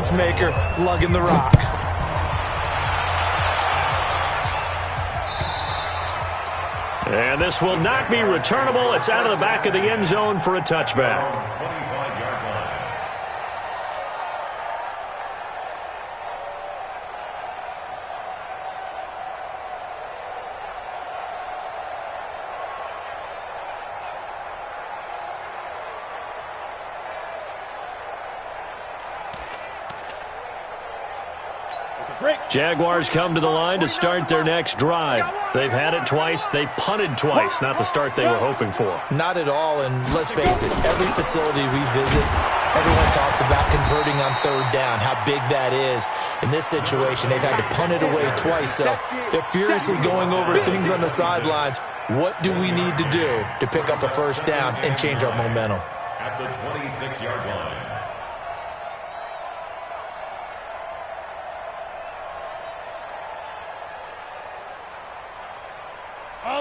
difference maker lugging the rock. And this will not be returnable. It's out of the back of the end zone for a touchback. Jaguars come to the line to start their next drive. They've had it twice. They've punted twice. Not the start they were hoping for. Not at all, and let's face it, every facility we visit, everyone talks about converting on third down, how big that is. In this situation, they've had to punt it away twice, so they're furiously going over things on the sidelines. What do we need to do to pick up a first down and change our momentum? At the 26-yard line.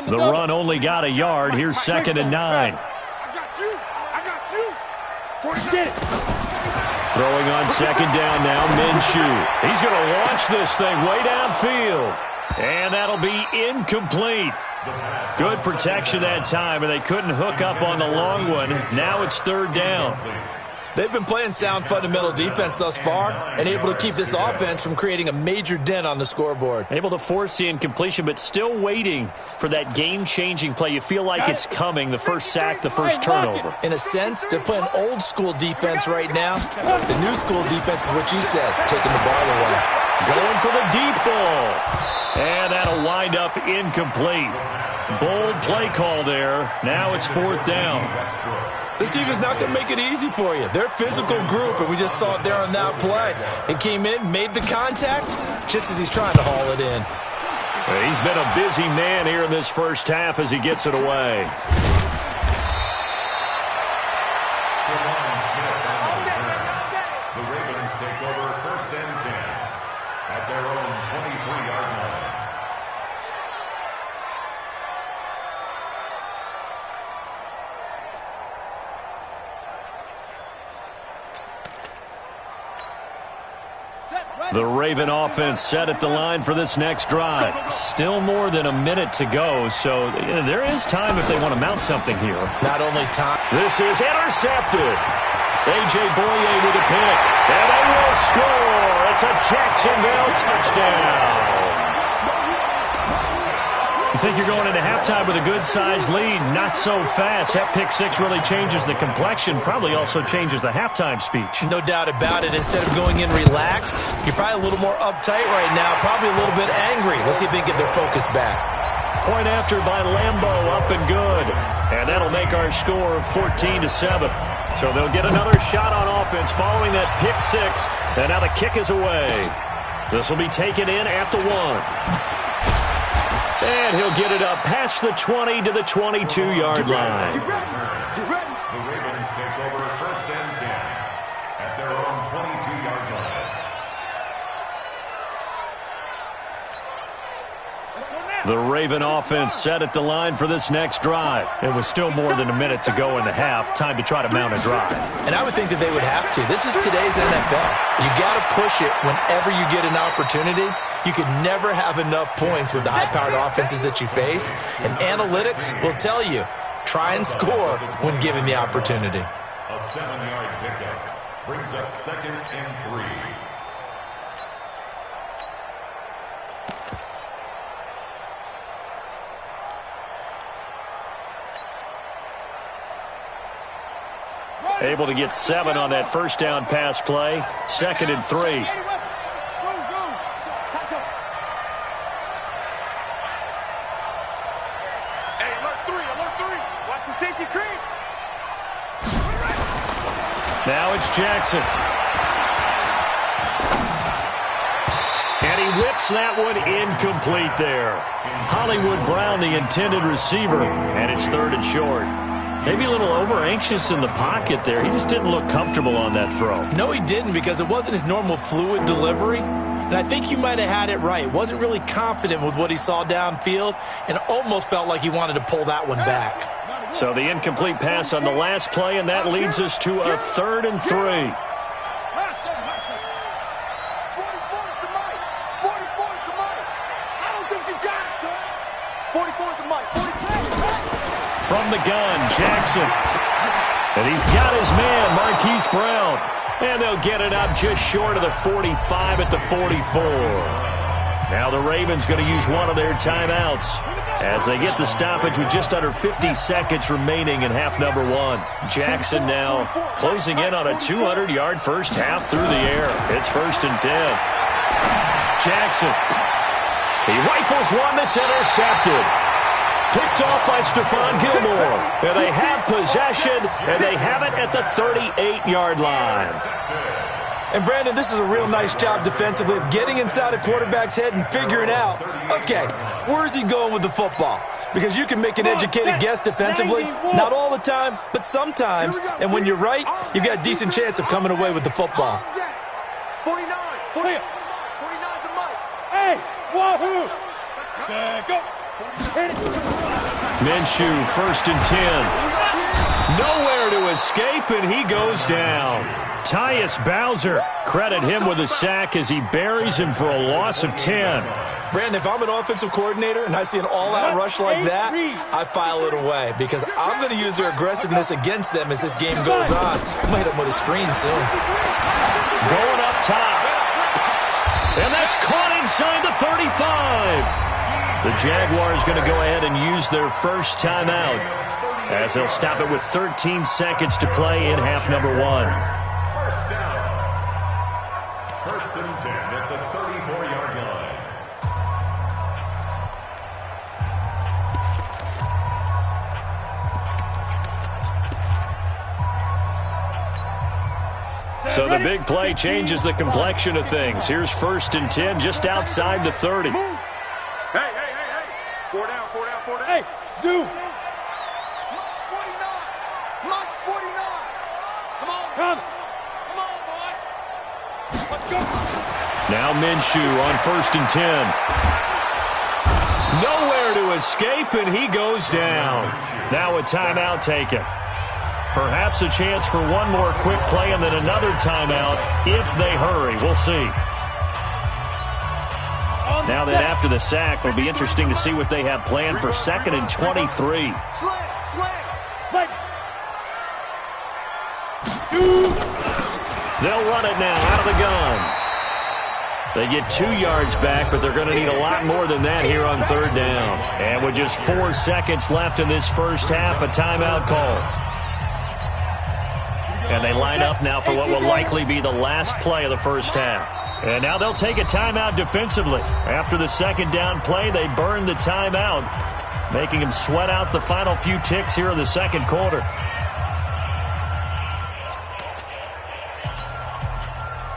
The run only got a yard. Here's 2nd and 9. I got you. 49. Throwing on 2nd down now, Minshew. He's going to launch this thing way downfield. And that'll be incomplete. Good protection that time, and they couldn't hook up on the long one. Now it's 3rd down. They've been playing sound fundamental defense thus far and able to keep this offense from creating a major dent on the scoreboard. Able to force the incompletion, but still waiting for that game-changing play. You feel like it's coming, the first sack, the first turnover. In a sense, they're playing old-school defense right now. The new school defense is what you said, taking the ball away. Going for the deep ball. And that'll wind up incomplete. Bold play call there. Now it's 4th down. This defense is not going to make it easy for you. They're a physical group, and we just saw it there on that play. It came in, made the contact, just as he's trying to haul it in. He's been a busy man here in this first half as he gets it away. The Ravens take over 1st and 10 at their own 23-yard line. The Raven offense set at the line for this next drive. Still more than a minute to go, so there is time if they want to mount something here. Not only time. This is intercepted. A.J. Boye with a pick, and they will score. It's a Jacksonville touchdown. You think you're going into halftime with a good-sized lead. Not so fast. That pick six really changes the complexion, probably also changes the halftime speech. No doubt about it. Instead of going in relaxed, you're probably a little more uptight right now, probably a little bit angry. Let's see if they can get their focus back. Point after by Lambo, up and good. And that'll make our score 14-7. So they'll get another shot on offense following that pick six. And now the kick is away. This will be taken in at the 1. And he'll get it up past the 20 to the 22-yard line. The Ravens take over 1st and 10 at their own 22-yard line. The Raven offense set at the line for this next drive. It was still more than a minute to go in the half. Time to try to mount a drive. And I would think that they would have to. This is today's NFL. You got to push it whenever you get an opportunity. You could never have enough points with the high-powered offenses that you face. And analytics will tell you, try and score when given the opportunity. A 7-yard pickup brings up 2nd and 3. Able to get 7 on that first down pass play. 2nd and 3. Now it's Jackson. And he whips that one incomplete there. Hollywood Brown, the intended receiver, and it's 3rd and short. Maybe a little over-anxious in the pocket there. He just didn't look comfortable on that throw. No, he didn't, because it wasn't his normal fluid delivery. And I think you might have had it right. Wasn't really confident with what he saw downfield and almost felt like he wanted to pull that one back. So the incomplete pass on the last play, and that leads us to a 3rd and 3. from the gun, Jackson. And he's got his man, Marquise Brown. And they'll get it up just short of the 45 at the 44. Now the Ravens going to use one of their timeouts as they get the stoppage with just under 50 seconds remaining in half number one. Jackson now closing in on a 200-yard first half through the air. It's 1st and 10. Jackson. He rifles one that's intercepted. Picked off by Stephon Gilmore. And they have possession, and they have it at the 38-yard line. And, Brandon, this is a real nice job defensively of getting inside a quarterback's head and figuring out, okay, where's he going with the football? Because you can make an educated guess defensively, not all the time, but sometimes. And when you're right, you've got a decent chance of coming away with the football. 49, 49, 49's the money. Hey, wahoo! Go. Minshew, 1st and 10. Nowhere to escape, and he goes down. Tyus Bowser, credit him with a sack as he buries him for a loss of 10. Brandon, if I'm an offensive coordinator and I see an all-out rush like that, I file it away because I'm going to use their aggressiveness against them as this game goes on. I'm going to hit them with a screen soon. Going up top. And that's caught inside the 35. The Jaguars going to go ahead and use their first timeout as they'll stop it with 13 seconds to play in half number one. First and 10 at the 34-yard line. So the big play changes the complexion of things. Here's 1st and 10 just outside the 30. Hey, hey, hey, hey. 4 down, 4 down, 4 down. Hey, Zoo. Mike's 49. Mike's 49. Come on. Come on, boy. Let's go. Now Minshew on 1st and 10. Nowhere to escape, and he goes down. Now a timeout taken. Perhaps a chance for one more quick play and then another timeout if they hurry. We'll see. Now that after the sack, it'll be interesting to see what they have planned for 2nd and 23. Slam. They'll run it now out of the gun. They get 2 yards back, but they're going to need a lot more than that here on 3rd down. And with just 4 seconds left in this first half, a timeout call. And they line up now for what will likely be the last play of the first half. And now they'll take a timeout defensively. After the 2nd down play, they burn the timeout, making them sweat out the final few ticks here in the 2nd quarter.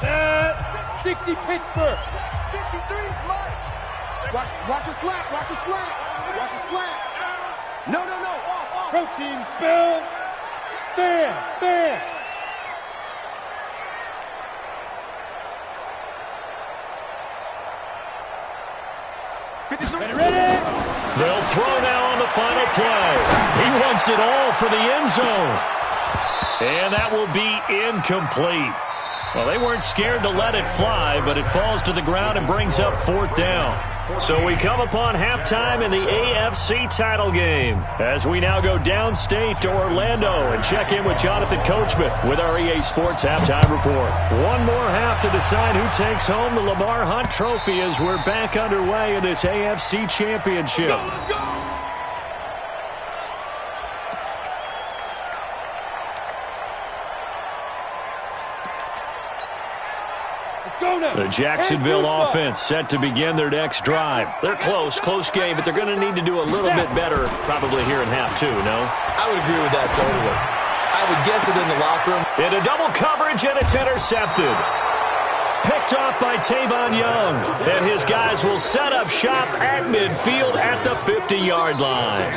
Set. 60 Pittsburgh. 53's Mike. Watch a slap. Watch a slap. Watch a slap. No. Off. Protein spill. Bam. Ready? They'll throw now on the final play. He wants it all for the end zone. And that will be incomplete. Well, they weren't scared to let it fly, but it falls to the ground and brings up 4th down. So we come upon halftime in the AFC title game as we now go downstate to Orlando and check in with Jonathan Coachman with our EA Sports Halftime Report. One more half to decide who takes home the Lamar Hunt Trophy as we're back underway in this AFC Championship. Go! The Jacksonville offense set to begin their next drive. They're close game, but they're going to need to do a little bit better probably here in half 2, no? I would agree with that totally. I would guess it in the locker room. Into double coverage, and it's intercepted. Picked off by Tavon Young. And his guys will set up shop at midfield at the 50-yard line.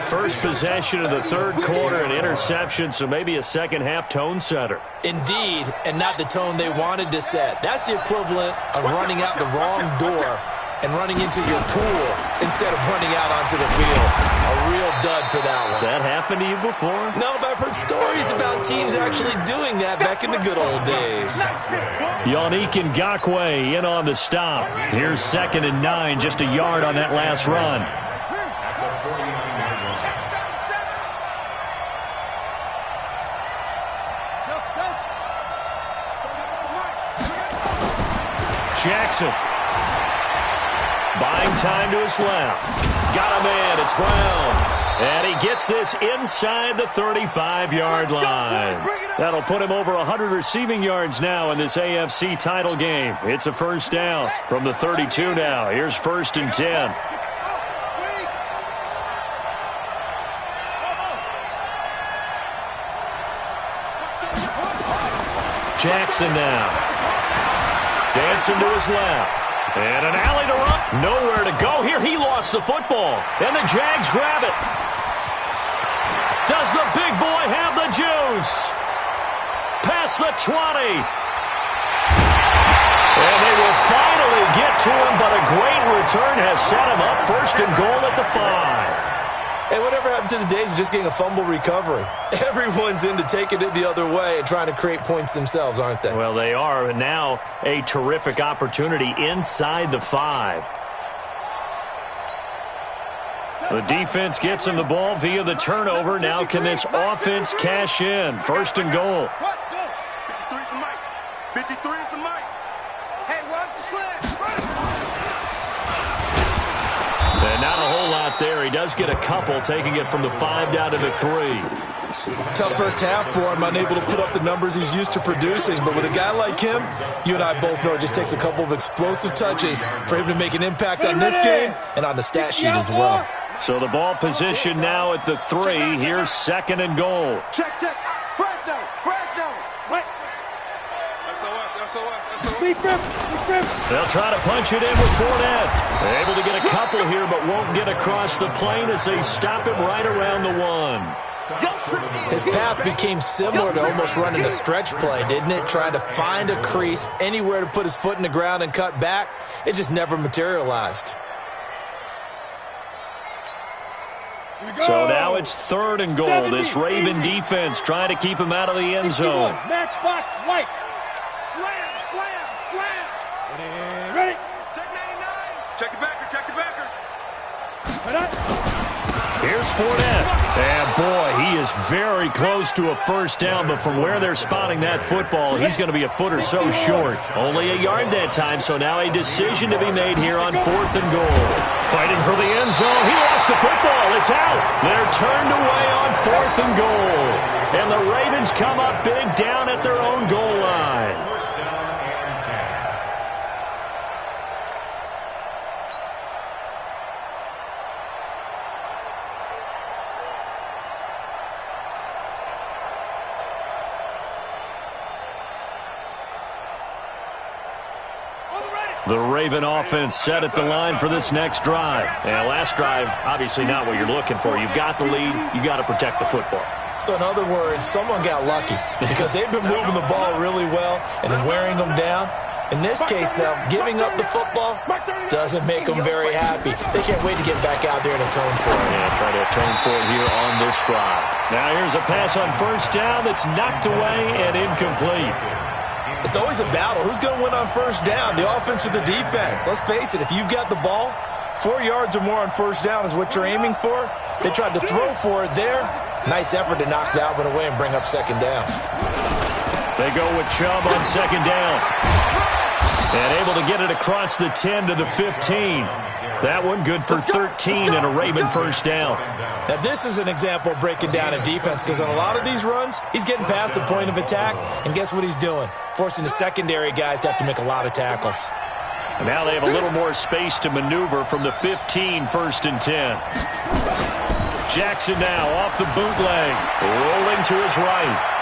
First possession of the 3rd quarter, an interception, so maybe a second half tone setter. Indeed, and not the tone they wanted to set. That's the equivalent of running out the wrong door and running into your pool instead of running out onto the field. A real dud for that one. Has that happened to you before? No, but I've heard stories about teams actually doing that back in the good old days. Yannick Ngakoue in on the stop. Here's 2nd and 9, just a yard on that last run. Jackson. Buying time to his left. Got a man. It's Brown. And he gets this inside the 35-yard line. That'll put him over 100 receiving yards now in this AFC title game. It's a first down from the 32 now. Here's 1st and 10. Jackson now. Dancing to his left. And an alley to run. Nowhere to go here. He lost the football. And the Jags grab it. Does the big boy have the juice? Past the 20. And they will finally get to him, but a great return has set him up 1st and goal at the 5. Hey, whatever happened to the days of just getting a fumble recovery? Everyone's into taking it the other way and trying to create points themselves, aren't they? Well, they are, and now a terrific opportunity inside the 5. The defense gets him the ball via the turnover. Now can this offense cash in? 1st and goal. 53's the mic. 53's the mic. Hey, watch the slant. And not a whole lot there. He does get a couple, taking it from the 5 down to the 3. Tough first half for him, unable to put up the numbers he's used to producing. But with a guy like him, you and I both know it just takes a couple of explosive touches for him to make an impact on this game and on the stat sheet as well. So the ball position now at the 3. Here's 2nd and goal. Check. Fresno. What? SOS. They'll try to punch it in with Fournette. Able to get a couple here, but won't get across the plane as they stop him right around the 1. His path became similar to almost running a stretch play, didn't it? Trying to find a crease, anywhere to put his foot in the ground and cut back. It just never materialized. So now it's 3rd and goal. This Raven defense trying to keep him out of the end zone. Matchbox white. Slam. Ready. Check 99. Check the backer. Here's Fournette. And boy, he is very close to a first down, but from where they're spotting that football, he's going to be a foot or so short. Only a yard that time, so now a decision to be made here on 4th and goal. Fighting for the end zone. He lost the football. It's out. They're turned away on 4th and goal. And the Ravens come up big down at their own goal line. The Raven offense set at the line for this next drive. And last drive, obviously not what you're looking for. You've got the lead. You've got to protect the football. So in other words, someone got lucky because they've been moving the ball really well and wearing them down. In this case, though, giving up the football doesn't make them very happy. They can't wait to get back out there and atone for it. Yeah, try to atone for it here on this drive. Now here's a pass on 1st down that's knocked away and incomplete. It's always a battle. Who's going to win on 1st down, the offense or the defense? Let's face it, if you've got the ball, 4 yards or more on 1st down is what you're aiming for. They tried to throw for it there. Nice effort to knock that one away and bring up 2nd down. They go with Chubb on 2nd down. And able to get it across the 10 to the 15. That one good for 13 and a Raven 1st down. Now this is an example of breaking down a defense because on a lot of these runs, he's getting past the point of attack, and guess what he's doing? Forcing the secondary guys to have to make a lot of tackles. And now they have a little more space to maneuver from the 15, 1st and 10. Jackson now off the bootleg, rolling to his right.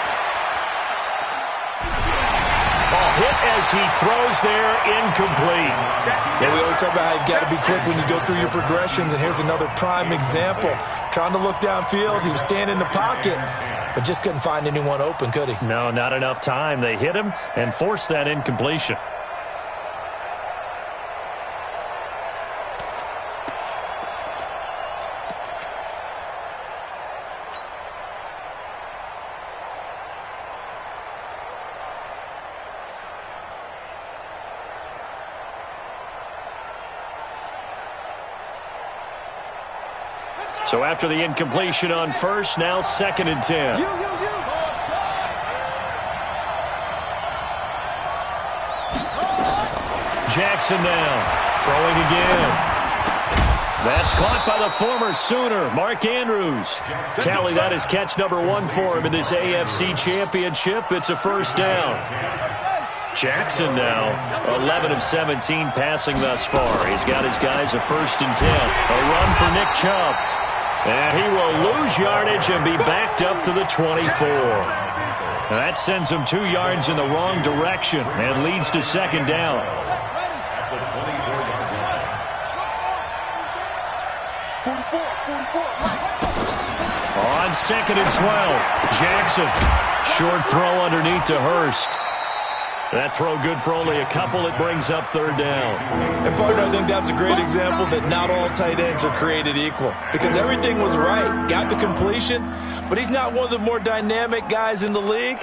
Hit as he throws there, incomplete. Yeah, we always talk about how you've got to be quick when you go through your progressions, and here's another prime example. Trying to look downfield, he was standing in the pocket, but just couldn't find anyone open, could he? No, not enough time. They hit him and forced that incompletion. So after the incompletion on 1st, now 2nd and 10. Jackson now, throwing again. That's caught by the former Sooner, Mark Andrews. Tally that is catch number 1 for him in this AFC Championship. It's a first down. Jackson now, 11 of 17 passing thus far. He's got his guys a 1st and 10. A run for Nick Chubb. And he will lose yardage and be backed up to the 24. That sends him 2 yards in the wrong direction and leads to 2nd down. On 2nd and 12, Jackson. Short throw underneath to Hurst. That throw good for only a couple. It brings up 3rd down. And, partner, I think that's a great example that not all tight ends are created equal. Because everything was right. Got the completion, but he's not one of the more dynamic guys in the league.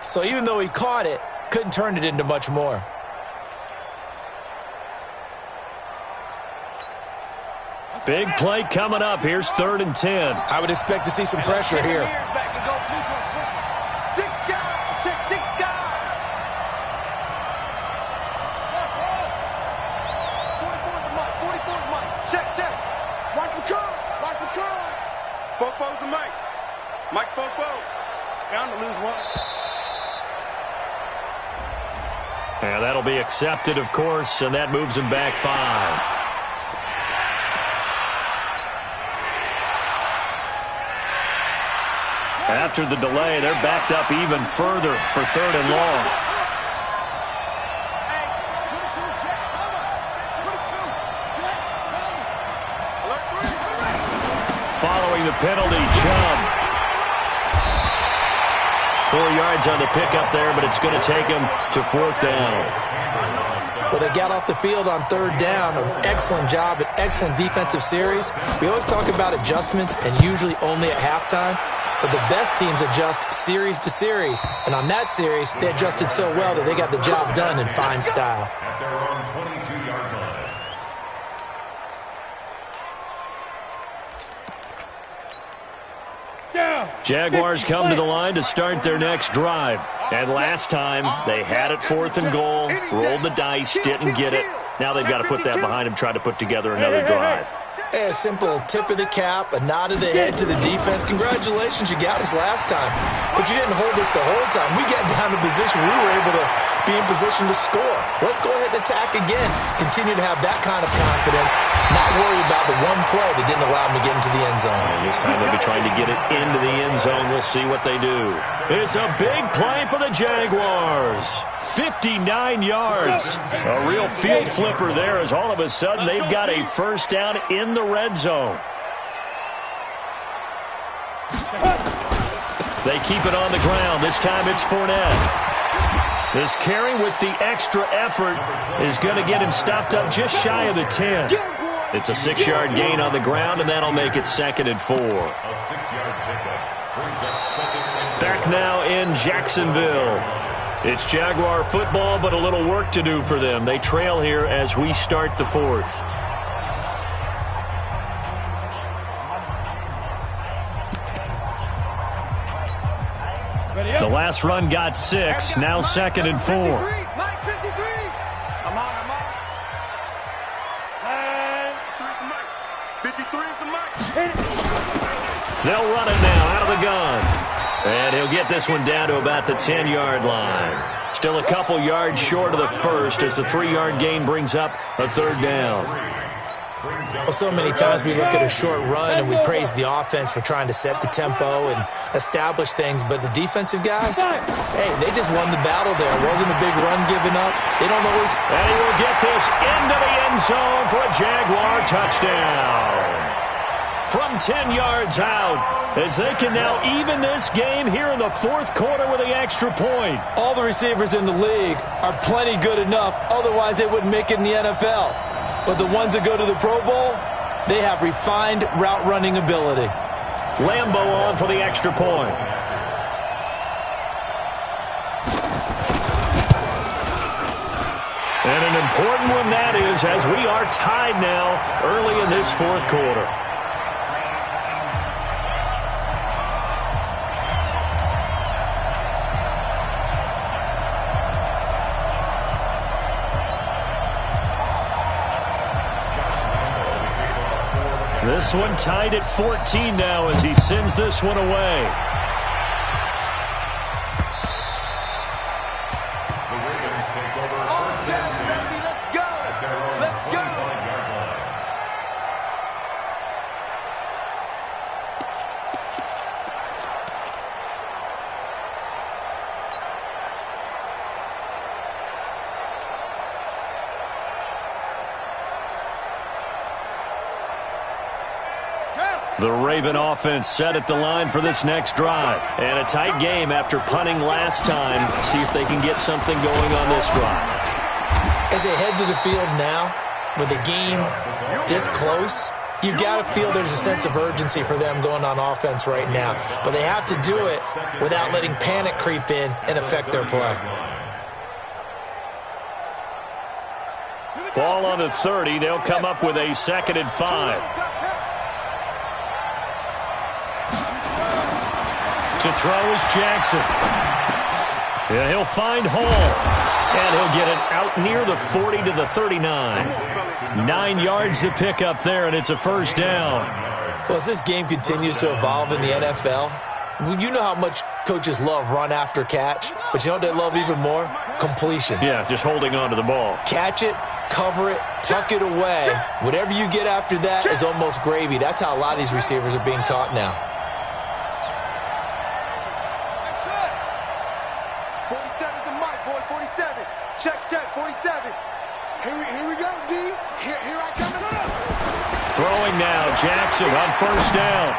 So even though he caught it, couldn't turn it into much more. Big play coming up. Here's 3rd and 10. I would expect to see some pressure here. Mike's Popo. Down to lose 1. And that'll be accepted, of course, and that moves him back 5. After the delay, they're backed up even further for 3rd and long. Following the penalty, Chubb. 4 yards on the pickup there, but it's going to take him to 4th down. Well, they got off the field on 3rd down. An excellent job, an excellent defensive series. We always talk about adjustments, and usually only at halftime. But the best teams adjust series to series. And on that series, they adjusted so well that they got the job done in fine style. At their own 22-yard line. Jaguars come to the line to start their next drive. And last time, they had it 4th and goal, rolled the dice, didn't get it. Now they've got to put that behind them, try to put together another drive. A simple tip of the cap, a nod of the head to the defense. Congratulations, you got us last time. But you didn't hold us the whole time. We got down to position. We were able to be in position to score. Let's go ahead and attack again. Continue to have that kind of confidence. Not worry about the one play that didn't allow them to get into the end zone. And this time they'll be trying to get it into the end zone. We'll see what they do. It's a big play for the Jaguars. 59 yards. A real field flipper there as all of a sudden they've got a 1st down in the red zone. They keep it on the ground. This time it's Fournette. This carry with the extra effort is going to get him stopped up just shy of the 10. It's a 6-yard gain on the ground, and that'll make it 2nd and 4. A 6-yard pickup brings up 2nd and 4. Back now in Jacksonville. It's Jaguar football, but a little work to do for them. They trail here as we start the 4th. The last run got 6. Now 2nd and 4. Mike 53. I'm on. 53 is the Mike. They'll run it now out of the gun. And he'll get this one down to about the 10-yard line. Still a couple yards short of the 1st as the 3-yard gain brings up a 3rd down. Well, so many times we look at a short run and we praise the offense for trying to set the tempo and establish things, but the defensive guys, hey, they just won the battle there. It wasn't a big run given up. They don't always... And he will get this into the end zone for a Jaguar touchdown. From 10 yards out, as they can now even this game here in the 4th quarter with the extra point. All the receivers in the league are plenty good enough, otherwise they wouldn't make it in the NFL. But the ones that go to the Pro Bowl, they have refined route running ability. Lambo on for the extra point. And an important one that is, as we are tied now early in this 4th quarter. This one tied at 14 now as he sends this one away. The Ravens take over first and 10 at their own 25-yard line. The Raven offense set at the line for this next drive. And a tight game after punting last time. See if they can get something going on this drive. As they head to the field now, with the game this close, you've got to feel there's a sense of urgency for them going on offense right now. But they have to do it without letting panic creep in and affect their play. Ball on the 30. They'll come up with a 2nd and 5. To throw is Jackson. And he'll find Hall. And he'll get it out near the 40 to the 39. 9 yards to pick up there, and it's a first down. Well, as this game continues to evolve in the NFL, you know how much coaches love run after catch, but you know what they love even more? Completions. Yeah, just holding on to the ball. Catch it, cover it, tuck it away. Whatever you get after that is almost gravy. That's how a lot of these receivers are being taught now. 47's the mic, boy. 47. Check, 47. Here we go, D. Here I come. Throwing now, Jackson on first down.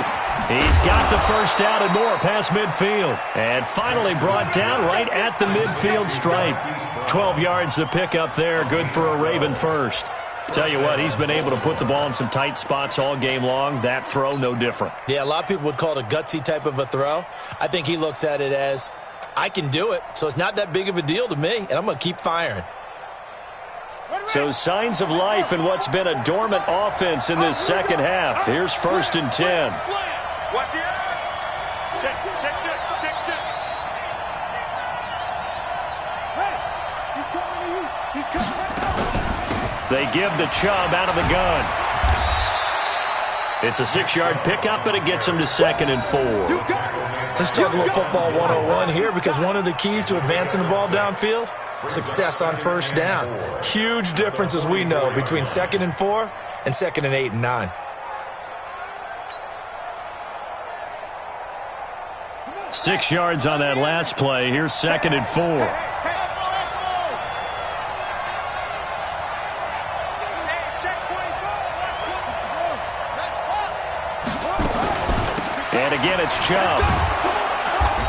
He's got the first down and more past midfield. And finally brought down right at the midfield stripe. 12 yards to pick up there. Good for a Raven first. Tell you what, he's been able to put the ball in some tight spots all game long. That throw, no different. Yeah, a lot of people would call it a gutsy type of a throw. I think he looks at it as, I can do it, so it's not that big of a deal to me, and I'm going to keep firing. So signs of life in what's been a dormant offense in this second half. Here's 1st and 10. Watch it. Check. Hey, he's coming to you. He's coming right now. They give the Chubb out of the gun. It's a 6-yard pickup, and it gets him to 2nd and 4. Let's talk a little football 101 here, because one of the keys to advancing the ball downfield, success on first down. Huge difference, as we know, between 2nd and 4 and 2nd and 8 and 9. Six yards on that last play. Here's 2nd and 4. And again, it's Chubb.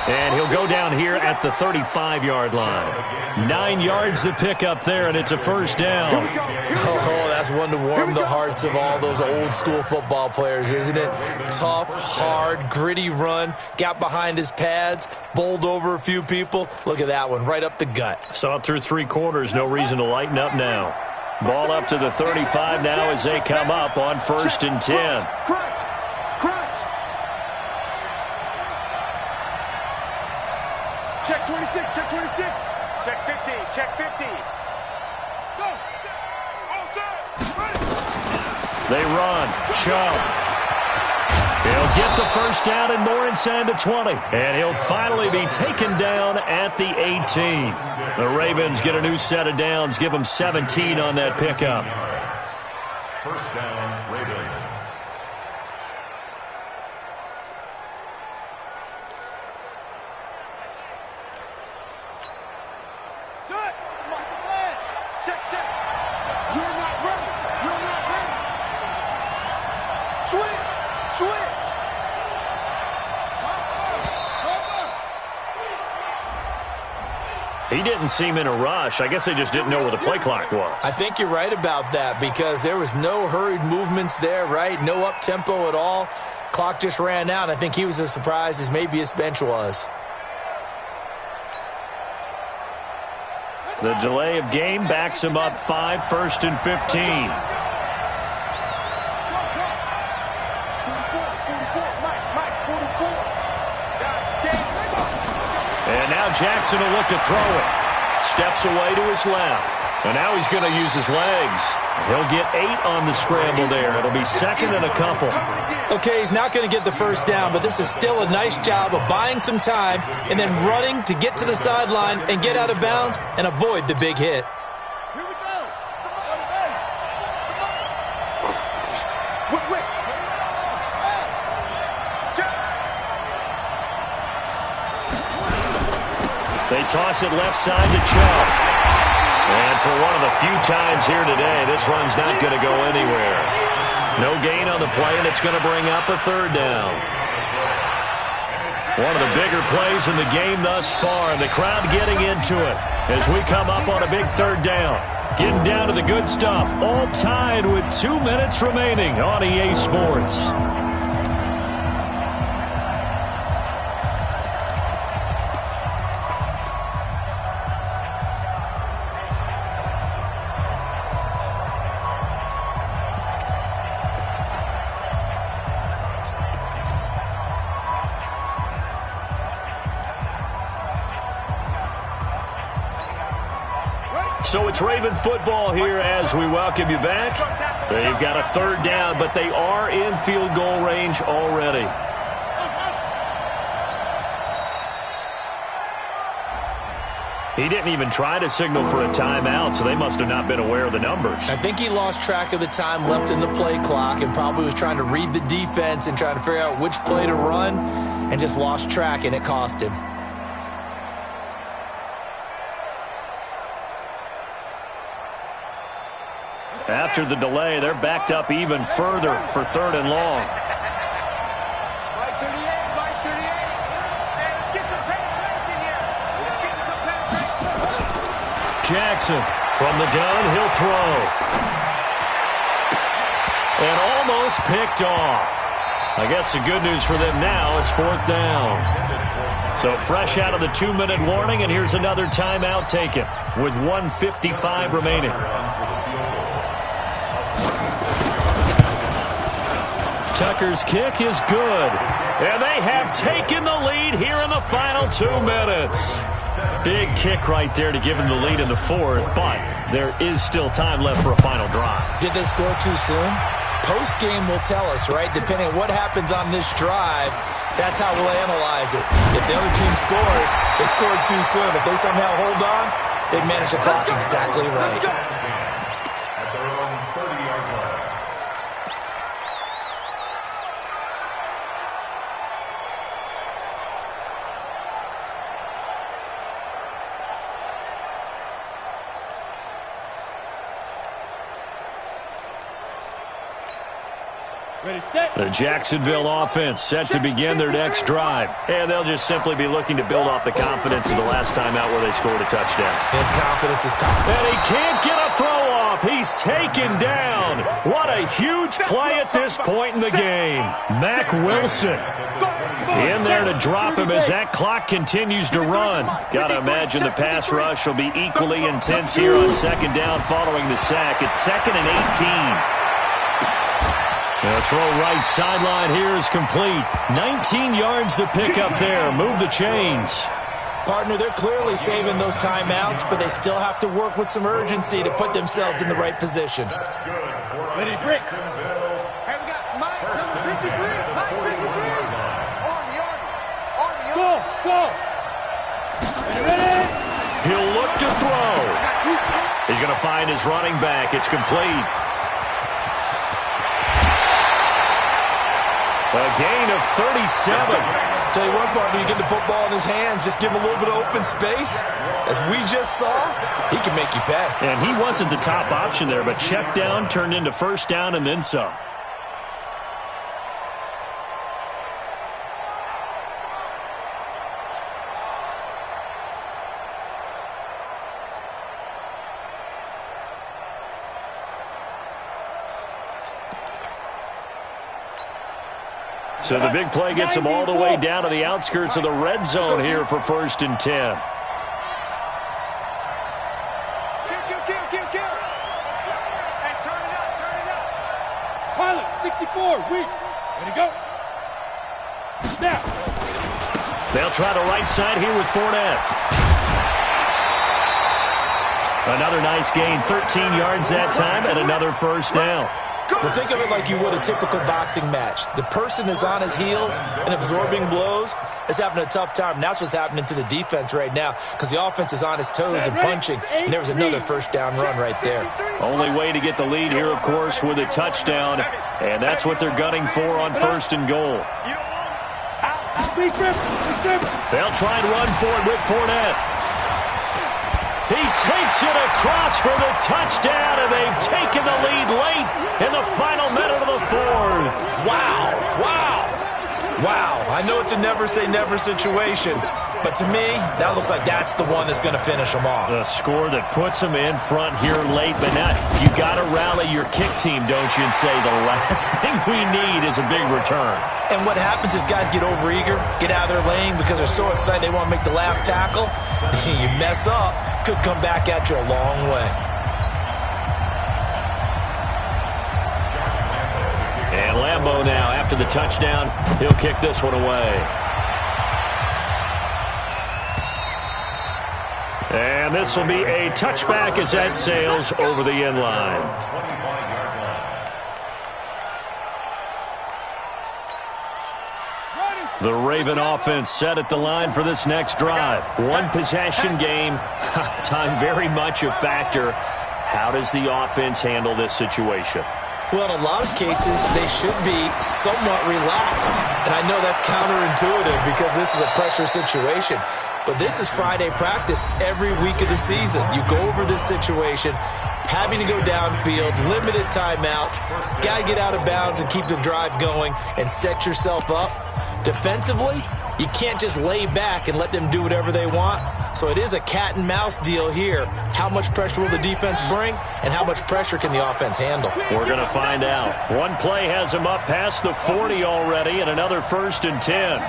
And he'll go down here at the 35-yard line. 9 yards to pick up there, and it's a first down. Oh, that's one to warm the hearts of all those old-school football players, isn't it? Tough, hard, gritty run, got behind his pads, bowled over a few people. Look at that one, right up the gut. Saw it through 3 quarters, no reason to lighten up now. Ball up to the 35 now as they come up on 1st and 10. Check 26, check 26. Check 50, check 50. Go. All set. Ready. They run. Chubb. He'll get the first down and more inside the 20. And he'll finally be taken down at the 18. The Ravens get a new set of downs. Give them 17 on that pickup. First down, Ravens. He didn't seem in a rush. I guess they just didn't know where the play clock was. I think you're right about that, because there was no hurried movements there, right? No up-tempo at all. Clock just ran out. I think he was as surprised as maybe his bench was. The delay of game backs him up 5, 1st and 15. And now Jackson will look to throw it. Steps away to his left. And now he's going to use his legs. He'll get 8 on the scramble there. It'll be second and a couple. Okay, he's not going to get the first down, but this is still a nice job of buying some time and then running to get to the sideline and get out of bounds and avoid the big hit. Here we go. Quick. They toss it left side to Chubb. And for one of the few times here today, this run's not going to go anywhere. No gain on the play, and it's going to bring up a third down. One of the bigger plays in the game thus far, and the crowd getting into it as we come up on a big third down. Getting down to the good stuff, all tied with 2 minutes remaining on EA Sports. So it's Raven football here as we welcome you back. They've got a third down, but they are in field goal range already. He didn't even try to signal for a timeout, so they must have not been aware of the numbers. I think he lost track of the time left in the play clock and probably was trying to read the defense and trying to figure out which play to run and just lost track, and it cost him. After the delay, they're backed up even further for third and long. Mike 38. Let's get some penetration here. Jackson from the gun, he'll throw. And almost picked off. I guess the good news for them now, it's fourth down. So fresh out of the 2-minute warning, and here's another timeout taken with 1:55 remaining. Tucker's kick is good. And they have taken the lead here in the final 2 minutes. Big kick right there to give them the lead in the fourth, but there is still time left for a final drive. Did they score too soon? Post-game will tell us, right? Depending on what happens on this drive, that's how we'll analyze it. If the other team scores, they scored too soon. If they somehow hold on, they manage the clock exactly right. At their own 30-yard line. Ready, set. The Jacksonville offense set to begin their next drive. And they'll just simply be looking to build off the confidence of the last time out where they scored a touchdown. And confidence is power. And he can't get a throw off. He's taken down. What a huge play at this point in the game. Mack Wilson in there to drop him as that clock continues to run. Got to imagine the pass rush will be equally intense here on second down following the sack. It's 2nd and 18. The throw right sideline here is complete. 19 yards to pick up there. Move the chains. Partner, they're clearly saving those timeouts, but they still have to work with some urgency to put themselves in the right position. Ready, break. Hey, we got Mike, number 53. Mike 53. Army. Go. Ready. He'll look to throw. He's going to find his running back. It's complete. A gain of 37. Tell you what, partner, you get the football in his hands, just give him a little bit of open space. As we just saw, he can make you pay. And he wasn't the top option there, but check down turned into first down and then some. So the big play gets them all the way down to the outskirts of the red zone here for 1st and 10. Kill. Hey, turn it up. Pilot, 64, weak. Ready, go. Snap. They'll try the right side here with Fournette. Another nice gain, 13 yards that time, and another first down. Well, think of it like you would a typical boxing match. The person is on his heels and absorbing blows is having a tough time. And that's what's happening to the defense right now because the offense is on its toes and punching. And there was another first down run right there. Only way to get the lead here, of course, with a touchdown. And that's what they're gunning for on first and goal. They'll try and run for it with Fournette. He takes it across for the touchdown, and they've taken the lead late in the final minute of the fourth. Wow, wow, wow. I know it's a never-say-never situation, but to me, that looks like that's the one that's going to finish them off. The score that puts them in front here late, but now you got to rally your kick team, don't you, and say the last thing we need is a big return. And what happens is guys get overeager, get out of their lane because they're so excited they want to make the last tackle. You mess up, could come back at you a long way. And Lambeau now, after the touchdown, he'll kick this one away. And this will be a touchback as that sails over the end line. The Raven offense set at the line for this next drive. One possession game. Time very much a factor. How does the offense handle this situation? Well, in a lot of cases, they should be somewhat relaxed. And I know that's counterintuitive because this is a pressure situation. But this is Friday practice every week of the season. You go over this situation, having to go downfield, limited timeouts, got to get out of bounds and keep the drive going and set yourself up. Defensively, you can't just lay back and let them do whatever they want. So it is a cat and mouse deal here. How much pressure will the defense bring and how much pressure can the offense handle? We're going to find out. One play has them up past the 40 already and another 1st and 10.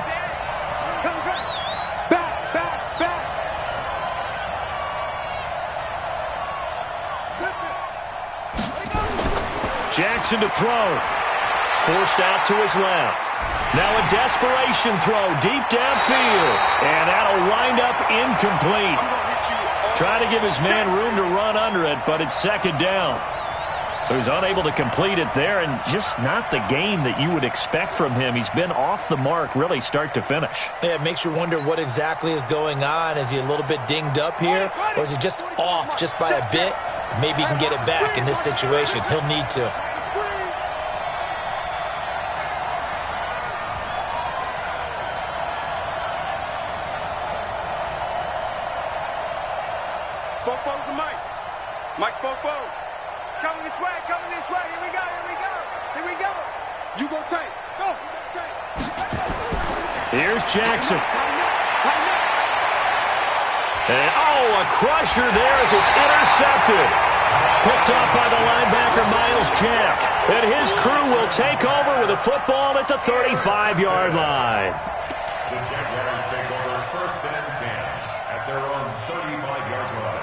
Jackson to throw. Forced out to his left. Now a desperation throw deep downfield. And that'll wind up incomplete. Try to give his man room to run under it, but it's 2nd down. So he's unable to complete it there, and just not the game that you would expect from him. He's been off the mark really start to finish. Yeah, it makes you wonder what exactly is going on. Is he a little bit dinged up here, or is he just off just by a bit? Maybe he can get it back in this situation. He'll need to. Mike Spoke. Coming this way, Here we go. You go tank. Go. Here's Jackson. And, a crusher there as it's intercepted. Picked up by the linebacker, Miles Jack. And his crew will take over with a football at the 35-yard line. The Jaguars take over 1st and 10 at their own 35-yard line.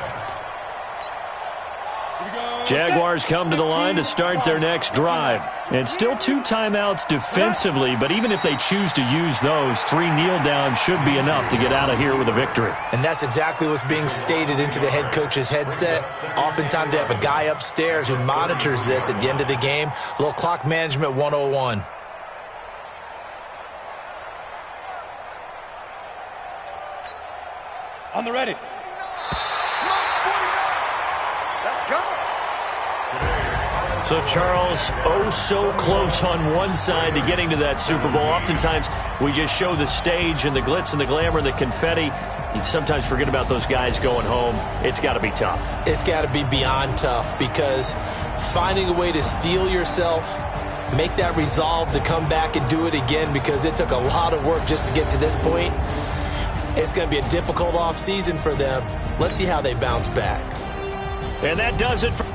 Jaguars come to the line to start their next drive. And still 2 timeouts defensively, but even if they choose to use those, 3 kneel downs should be enough to get out of here with a victory. And that's exactly what's being stated into the head coach's headset. Oftentimes they have a guy upstairs who monitors this at the end of the game. A little clock management 101. On the ready. Let's go. So, Charles, so close on one side to getting to that Super Bowl. Oftentimes, we just show the stage and the glitz and the glamour and the confetti. You sometimes forget about those guys going home. It's got to be tough. It's got to be beyond tough because finding a way to steel yourself, make that resolve to come back and do it again because it took a lot of work just to get to this point. It's going to be a difficult offseason for them. Let's see how they bounce back. And that does it for